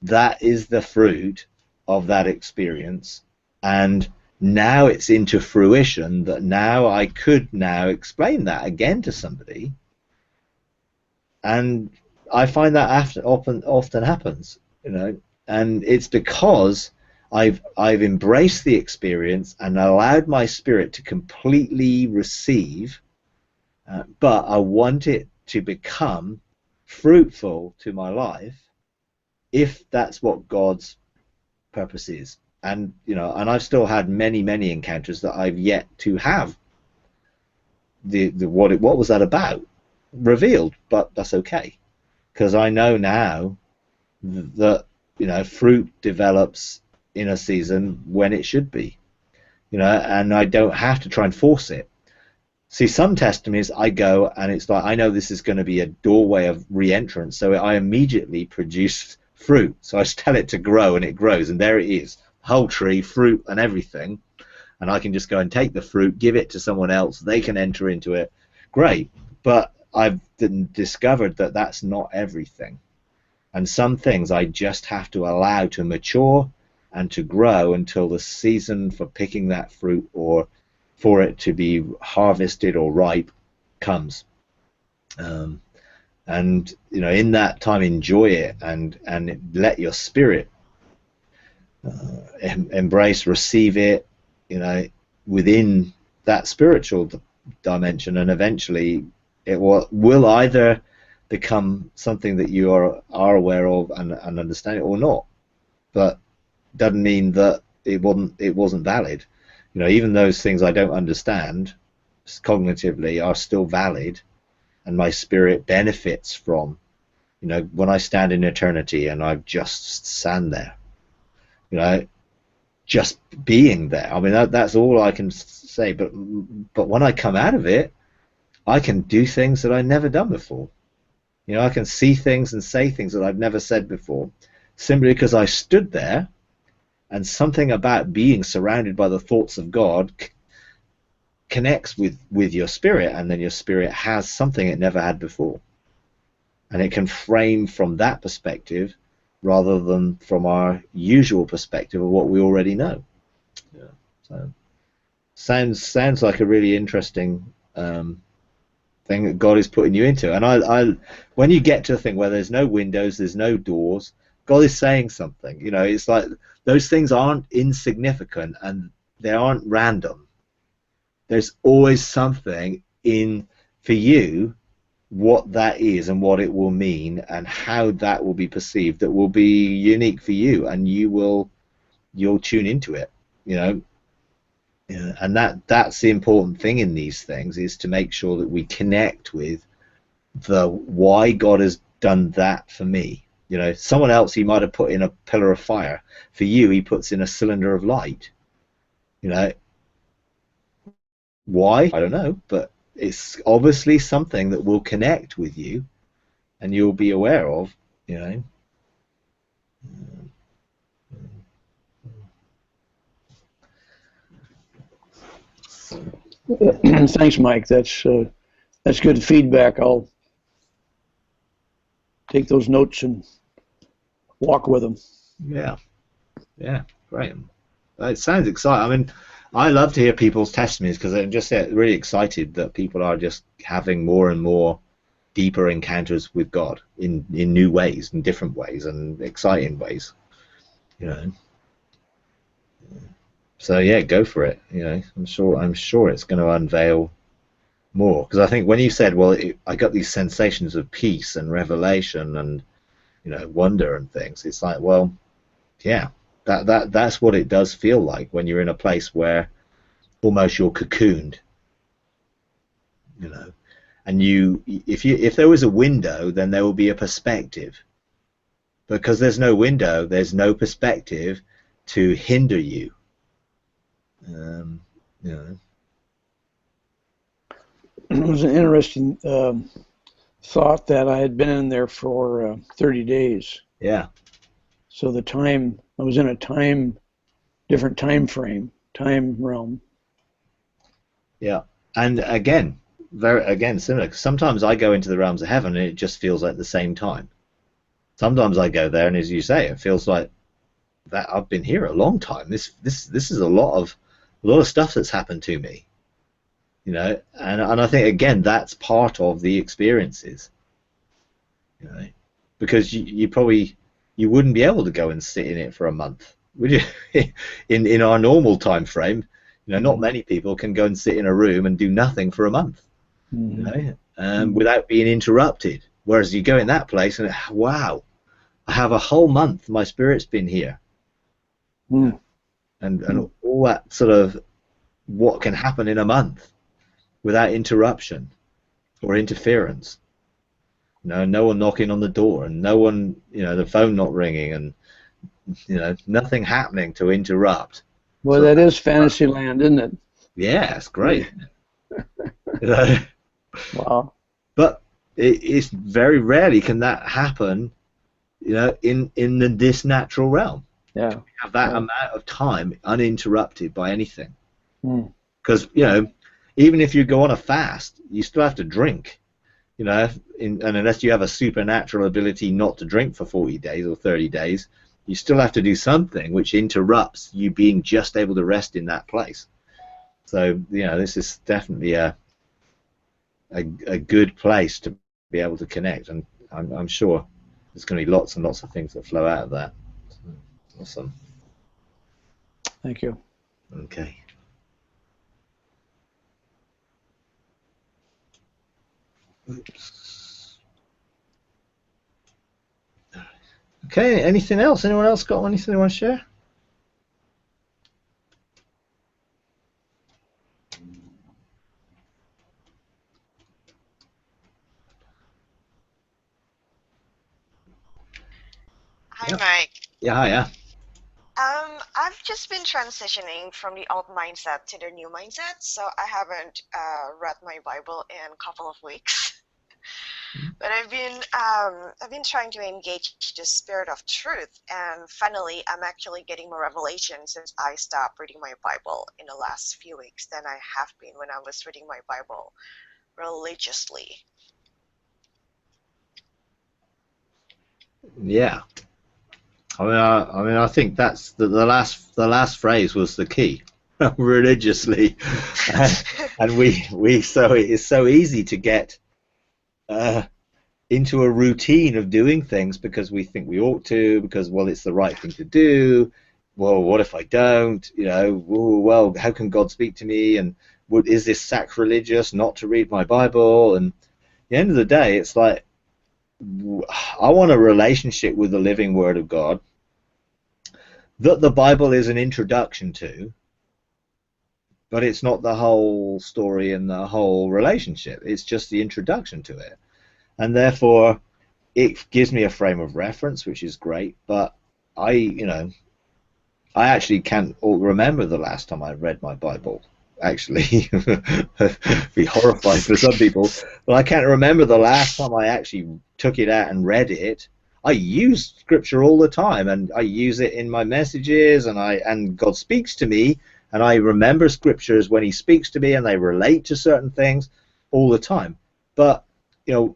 That is the fruit of that experience, and now it's into fruition that now I could now explain that again to somebody. And I find that often happens, and it's because I've embraced the experience and allowed my spirit to completely receive, but I want it to become fruitful to my life if that's what God's purpose is. And and I've still had many encounters that I've yet to have what was that about revealed, but that's okay, because I know now that fruit develops in a season when it should be, and I don't have to try and force it. See, some testimonies I go and it's like I know this is going to be a doorway of re-entrance, so I immediately produce fruit. So I just tell it to grow and it grows, and there it is, whole tree, fruit and everything, and I can just go and take the fruit, give it to someone else, they can enter into it. Great. But I've discovered that that's not everything, and some things I just have to allow to mature and to grow until the season for picking that fruit or for it to be harvested or ripe comes. And in that time, enjoy it and let your spirit embrace, receive it, within that spiritual dimension, and eventually it will either become something that you are aware of and understand it or not. But doesn't mean that it wasn't valid. Even those things I don't understand cognitively are still valid, and my spirit benefits from, when I stand in eternity and I just stand there, just being there. I mean, that's all I can say. But when I come out of it, I can do things that I've never done before. I can see things and say things that I've never said before, simply because I stood there, and something about being surrounded by the thoughts of God connects with your spirit, and then your spirit has something it never had before, and it can frame from that perspective rather than from our usual perspective of what we already know. Yeah. So sounds like a really interesting thing that God is putting you into. And I when you get to a thing where there's no windows, there's no doors, God is saying something. It's like those things aren't insignificant and they aren't random. There's always something in for you, what that is and what it will mean and how that will be perceived, that will be unique for you, and you'll tune into it. And that's the important thing in these things, is to make sure that we connect with the why God has done that for me. Someone else, he might have put in a pillar of fire. For you, he puts in a cylinder of light. Why? I don't know, but it's obviously something that will connect with you and you'll be aware of, Thanks, Mike. That's good feedback. I'll take those notes and walk with them. Yeah, great. It sounds exciting. I mean, I love to hear people's testimonies, because I'm just really excited that people are just having more and more deeper encounters with God in new ways, in different ways, and exciting ways. So yeah, go for it. I'm sure it's going to unveil more, because I think when you said, well, I got these sensations of peace and revelation and wonder and things, it's like, well, yeah, that's what it does feel like when you're in a place where almost you're cocooned, and if there was a window, then there will be a perspective. Because there's no window, there's no perspective to hinder you. It was an interesting thought that I had been in there for 30 days. Yeah. So I was in a different time frame, time realm. Yeah, and again, similar. Sometimes I go into the realms of heaven and it just feels like the same time. Sometimes I go there and, as you say, it feels like that I've been here a long time. This is a lot of stuff that's happened to me. And I think again that's part of the experiences. Because you wouldn't be able to go and sit in it for a month, would you? in our normal time frame, not many people can go and sit in a room and do nothing for a month. you know, without being interrupted. Whereas you go in that place and, wow, I have a whole month, my spirit's been here. And all that sort of what can happen in a month without interruption or interference. You know, no one knocking on the door, and no one, you know, the phone not ringing, and, you know, nothing happening to interrupt. Well, so that is fantasy land, isn't it? Yeah, it's great. You know? Wow. But it's very rarely can that happen, you know, in this natural realm. Yeah. We have that amount of time uninterrupted by anything. Because, you know, even if you go on a fast, you still have to drink. You know, and unless you have a supernatural ability not to drink for 40 days or 30 days, you still have to do something which interrupts you being just able to rest in that place. So, you know, this is definitely a good place to be able to connect, and I'm sure there's going to be lots and lots of things that flow out of that. Awesome. Thank you. Okay. Oops. Okay, anything else? Anyone else got anything they want to share? Hi, Mike. Yeah, hiya. I've just been transitioning from the old mindset to the new mindset, so I haven't read my Bible in a couple of weeks. But I've been trying to engage the spirit of truth, and finally, I'm actually getting more revelation since I stopped reading my Bible in the last few weeks than I have been when I was reading my Bible religiously. Yeah. I mean, I think that's the last phrase was the key, religiously, and we so it's so easy to get into a routine of doing things because we think we ought to, because, well, it's the right thing to do. Well, what if I don't? You know, well, how can God speak to me? And is this sacrilegious not to read my Bible? And at the end of the day, it's like, I want a relationship with the living Word of God that the Bible is an introduction to, but it's not the whole story and the whole relationship. It's just the introduction to it. And therefore, it gives me a frame of reference, which is great, but I actually can't remember the last time I read my Bible. Actually, be horrified for some people, but I can't remember the last time I actually took it out and read it. I use Scripture all the time, and I use it in my messages, and God speaks to me, and I remember Scriptures when He speaks to me, and they relate to certain things all the time. But, you know,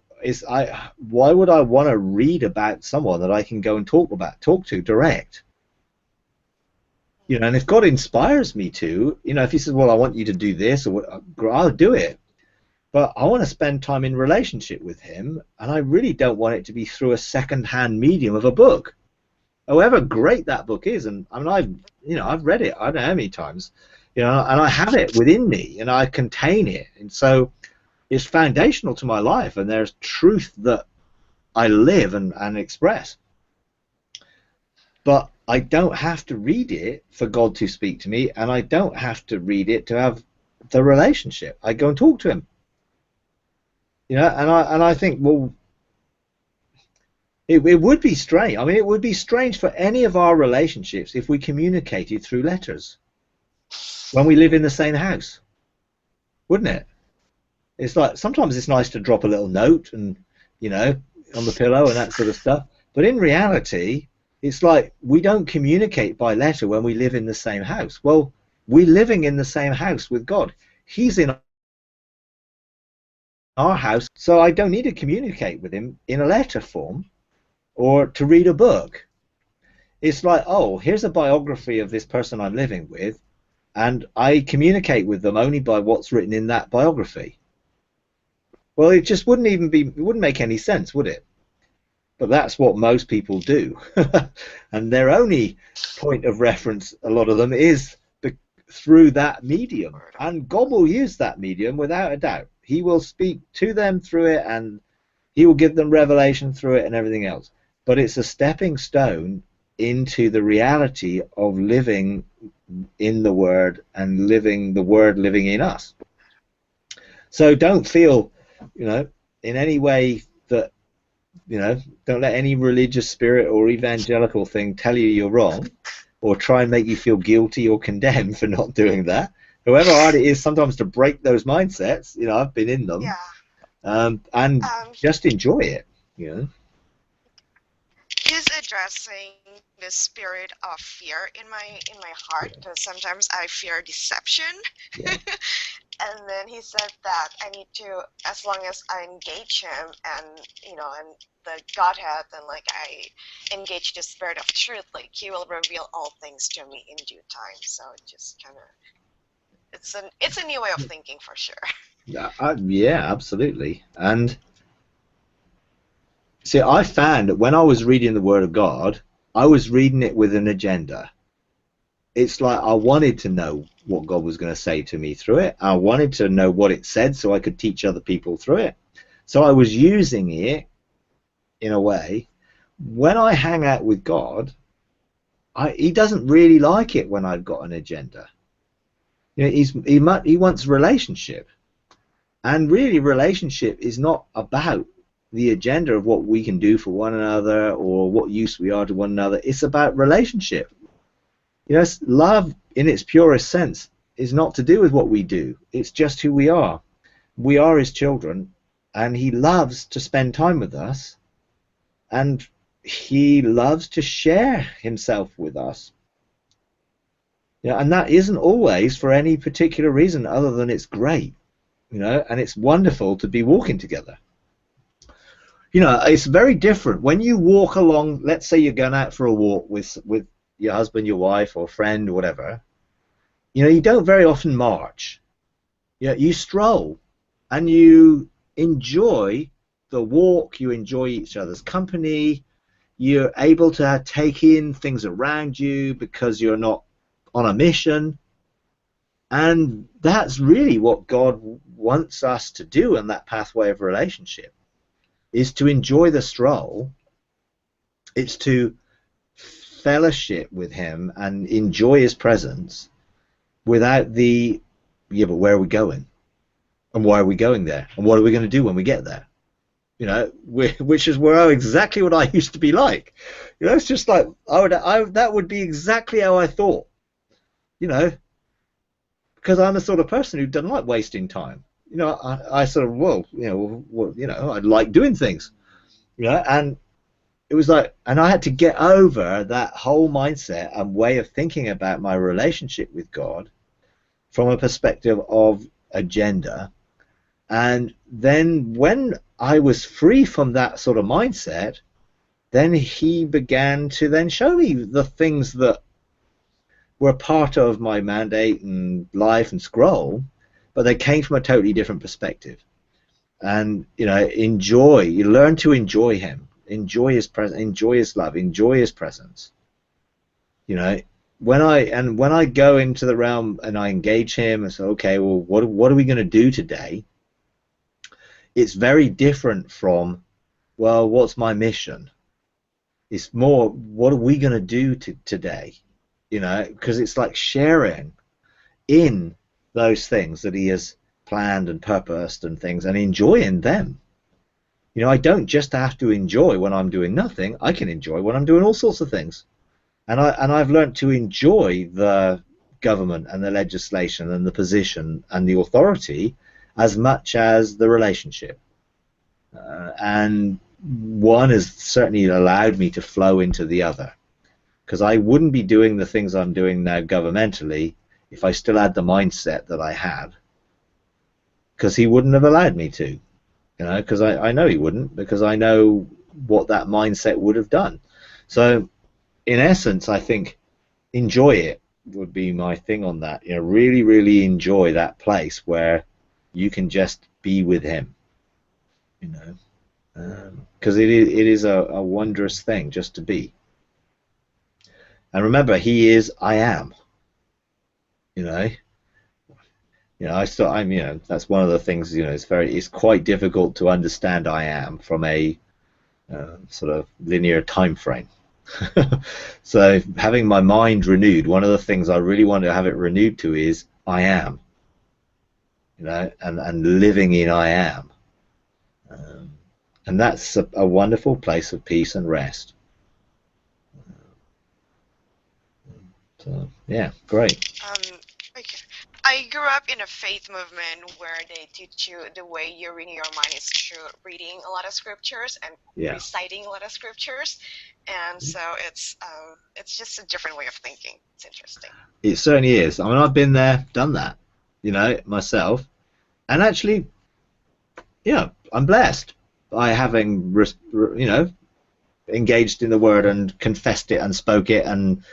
why would I want to read about someone that I can go and talk to direct? You know, and if God inspires me to, you know, if He says, well, I want you to do this, or I'll do it. But I want to spend time in relationship with Him, and I really don't want it to be through a second-hand medium of a book. However great that book is, and I mean, I've read it I don't know how many times, you know, and I have it within me, and I contain it, and so it's foundational to my life, and there's truth that I live and express. But I don't have to read it for God to speak to me, and I don't have to read it to have the relationship. I go and talk to Him. You know, and I think, well, it would be strange. I mean, it would be strange for any of our relationships if we communicated through letters when we live in the same house, wouldn't it? It's like, sometimes it's nice to drop a little note and, you know, on the pillow and that sort of stuff. But in reality, it's like we don't communicate by letter when we live in the same house. Well, we're living in the same house with God. He's in our house, so I don't need to communicate with Him in a letter form or to read a book. It's like, oh, here's a biography of this person I'm living with, and I communicate with them only by what's written in that biography. Well, it just wouldn't make any sense, would it? But that's what most people do. And their only point of reference, a lot of them, is through that medium. And God will use that medium without a doubt. He will speak to them through it, and he will give them revelation through it and everything else. But it's a stepping stone into the reality of living in the Word and living the Word living in us. So don't feel, in any way that, don't let any religious spirit or evangelical thing tell you you're wrong, or try and make you feel guilty or condemned for not doing that. However hard it is sometimes to break those mindsets, I've been in them. Yeah. And just enjoy it, He's addressing the spirit of fear in my heart, because sometimes I fear deception. Yeah. And then he said that I need to, as long as I engage him and and the Godhead, and like I engage the spirit of truth, like he will reveal all things to me in due time. So it just kind of, it's a new way of thinking for sure. Yeah, absolutely. And see, I found that when I was reading the Word of God, I was reading it with an agenda. It's like I wanted to know what God was going to say to me through it. I wanted to know what it said so I could teach other people through it. So I was using it in a way. When I hang out with God, he doesn't really like it when I've got an agenda. He wants relationship. And really, relationship is not about the agenda of what we can do for one another or what use we are to one another. It's about relationship. Love in its purest sense is not to do with what we do. It's just who we are. We are his children, and he loves to spend time with us, and he loves to share himself with us. And that isn't always for any particular reason other than it's great. And it's wonderful to be walking together. It's very different when you walk along. Let's say you're going out for a walk with your husband, your wife, or friend, or whatever. You don't very often march. You stroll, and you enjoy the walk. You enjoy each other's company. You're able to take in things around you because you're not on a mission. And that's really what God wants us to do in that pathway of relationship, is to enjoy the stroll. It's to fellowship with him and enjoy his presence without the, but where are we going? And why are we going there? And what are we going to do when we get there? Which is exactly what I used to be like. It's just like, that would be exactly how I thought, because I'm the sort of person who doesn't like wasting time. I sort of, I like doing things, and it was like, and I had to get over that whole mindset and way of thinking about my relationship with God from a perspective of agenda. And then when I was free from that sort of mindset, then he began to then show me the things that were part of my mandate and life and scroll, but they came from a totally different perspective. And you learn to enjoy him, enjoy his presence, enjoy his love, enjoy his presence. When I go into the realm and I engage him and say, okay, well, what are we going to do today? It's very different from, well, what's my mission? It's more, what are we going to do today? Because it's like sharing in those things that he has planned and purposed and things, and enjoying them. I don't just have to enjoy when I'm doing nothing. I can enjoy when I'm doing all sorts of things. And I've learned to enjoy the government and the legislation and the position and the authority as much as the relationship. And one has certainly allowed me to flow into the other, because I wouldn't be doing the things I'm doing now governmentally if I still had the mindset that I had, because he wouldn't have allowed me to, because I know he wouldn't, because I know what that mindset would have done. So in essence, I think enjoy it would be my thing on that. Really, really enjoy that place where you can just be with him, because it is a wondrous thing just to be. And remember, he is I am. You know, you know, that's one of the things, you know, it's quite difficult to understand I am from a sort of linear time frame. So having my mind renewed, one of the things I really want to have it renewed to is I am, you know, and living in I am. And that's a wonderful place of peace and rest. So, yeah, great. Okay. I grew up in a faith movement where they teach you the way you renew your mind is through reading a lot of scriptures and reciting a lot of scriptures, and so it's just a different way of thinking. It's interesting. It certainly is. I mean, I've been there, done that, you know, myself, and actually, yeah, I'm blessed by having, you know, engaged in the Word and confessed it and spoke it and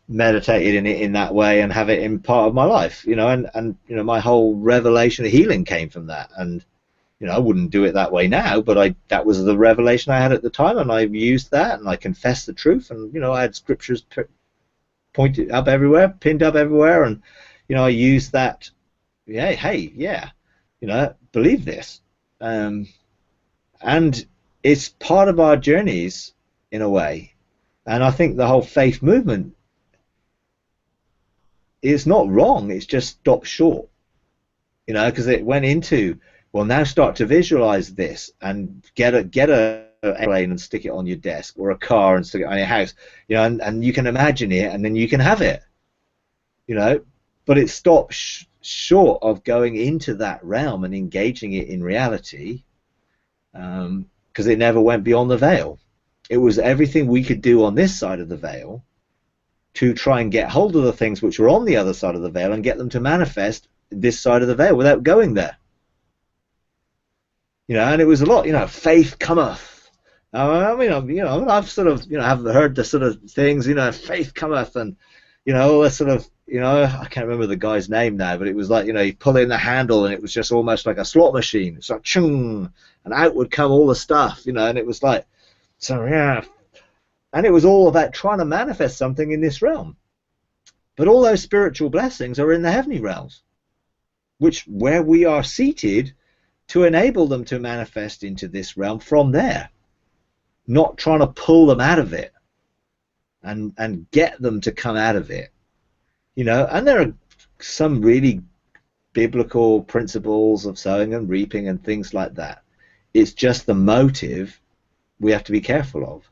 meditated in it in that way and have it in part of my life, you know, and you know, my whole revelation of healing came from that. And you know, I wouldn't do it that way now, but that was the revelation I had at the time, and I used that, and I confessed the truth, and you know, I had scriptures pointed up everywhere, pinned up everywhere, and you know, I used that. Yeah, hey, yeah, you know, believe this, and it's part of our journeys in a way. And I think the whole faith movement, it's not wrong, it's just stopped short, you know, because it went into, well, now start to visualize this and get a airplane and stick it on your desk, or a car and stick it on your house, you know, and you can imagine it and then you can have it, you know. But it stopped short of going into that realm and engaging it in reality, because it never went beyond the veil. It was everything we could do on this side of the veil to try and get hold of the things which were on the other side of the veil and get them to manifest this side of the veil without going there. You know, and it was a lot, you know, faith cometh. I mean, you know, I've sort of, you know, have heard the sort of things, you know, faith cometh, and, you know, all this sort of, you know, I can't remember the guy's name now, but it was like, you know, you pull in the handle and it was just almost like a slot machine. It's like, chung, and out would come all the stuff, you know, and it was like, so, yeah. And it was all about trying to manifest something in this realm. But all those spiritual blessings are in the heavenly realms, where we are seated to enable them to manifest into this realm from there, not trying to pull them out of it and get them to come out of it, you know. And there are some really biblical principles of sowing and reaping and things like that. It's just the motive we have to be careful of,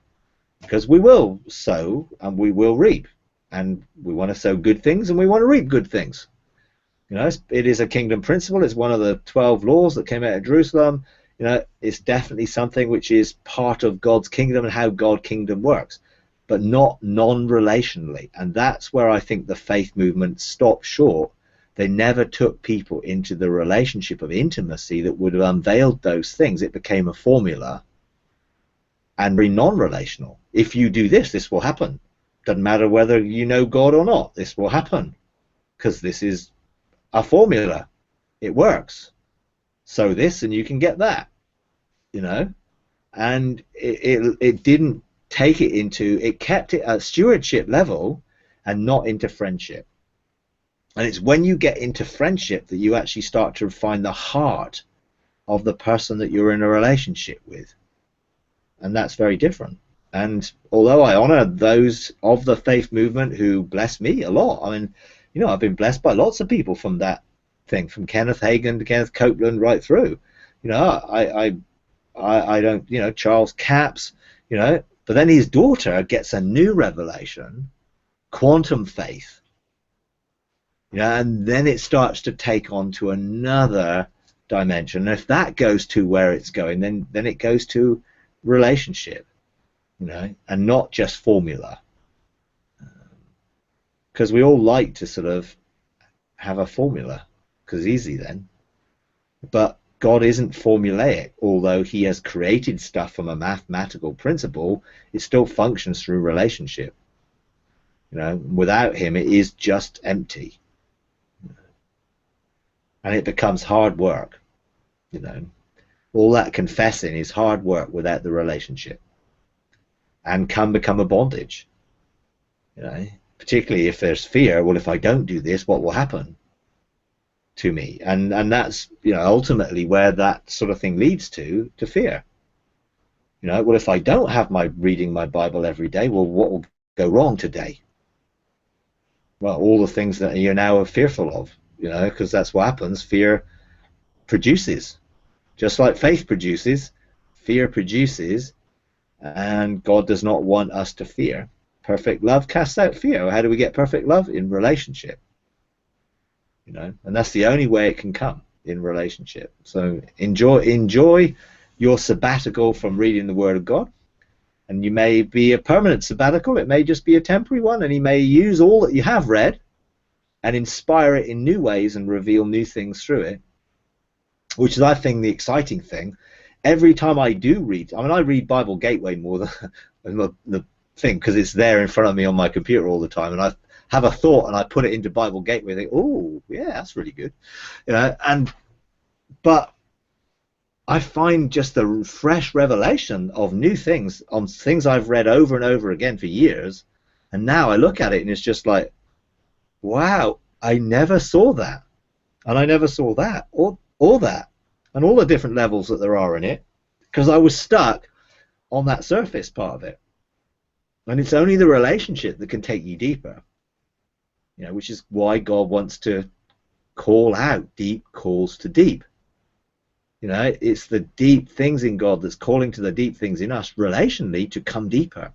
because we will sow and we will reap, and we want to sow good things and we want to reap good things. You know, it is a kingdom principle. It's one of the 12 laws that came out of Jerusalem. You know, it's definitely something which is part of God's kingdom and how God's kingdom works, but not non-relationally. And that's where I think the faith movement stopped short. They never took people into the relationship of intimacy that would have unveiled those things. It became a formula and very non-relational. If you do this, this will happen. Doesn't matter whether you know God or not, this will happen, because this is a formula. It works. Sow this and you can get that, you know. And it didn't take it into, it kept it at stewardship level and not into friendship. And it's when you get into friendship that you actually start to find the heart of the person that you're in a relationship with. And that's very different. And although I honor those of the faith movement who bless me a lot, I mean, you know, I've been blessed by lots of people from that thing, from Kenneth Hagin to Kenneth Copeland right through. You know, I don't, you know, Charles Capps, you know, but then his daughter gets a new revelation, quantum faith, you know, and then it starts to take on to another dimension. And if that goes to where it's going, then it goes to relationship, you know, and not just formula. Because we all like to sort of have a formula, because it's easy then. But God isn't formulaic. Although he has created stuff from a mathematical principle, it still functions through relationship. You know, without him, it is just empty. And it becomes hard work. You know, all that confessing is hard work without the relationship, and can become a bondage. You know, particularly if there's fear. Well, if I don't do this, what will happen? to me, and that's, you know, ultimately where that sort of thing leads to fear. You know, well, if I don't have my reading my Bible every day, well, what will go wrong today? Well, all the things that you're now fearful of, you know, because that's what happens. Fear produces, just like faith produces, fear produces, and God does not want us to fear. Perfect love casts out fear. How do we get perfect love? In relationship. You know, and that's the only way it can come, in relationship. So enjoy your sabbatical from reading the Word of God, and you may be a permanent sabbatical. It may just be a temporary one, and He may use all that you have read and inspire it in new ways and reveal new things through it, which is, I think, the exciting thing. Every time I do read, I mean, I read Bible Gateway more than the thing, because it's there in front of me on my computer all the time, and I have a thought and I put it into Bible Gateway and think, oh yeah, that's really good, you know. But I find just the fresh revelation of new things on things I've read over and over again for years, and now I look at it and it's just like, wow, I never saw that, and I never saw that, or that, and all the different levels that there are in it, because I was stuck on that surface part of it. And it's only the relationship that can take you deeper, you know, which is why God wants to call out deep calls to deep. You know, it's the deep things in God that's calling to the deep things in us relationally to come deeper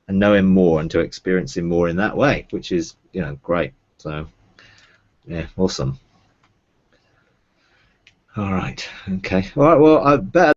and know Him more and to experience Him more in that way, which is, you know, great. So, yeah, awesome. All right, okay. All right, well, I better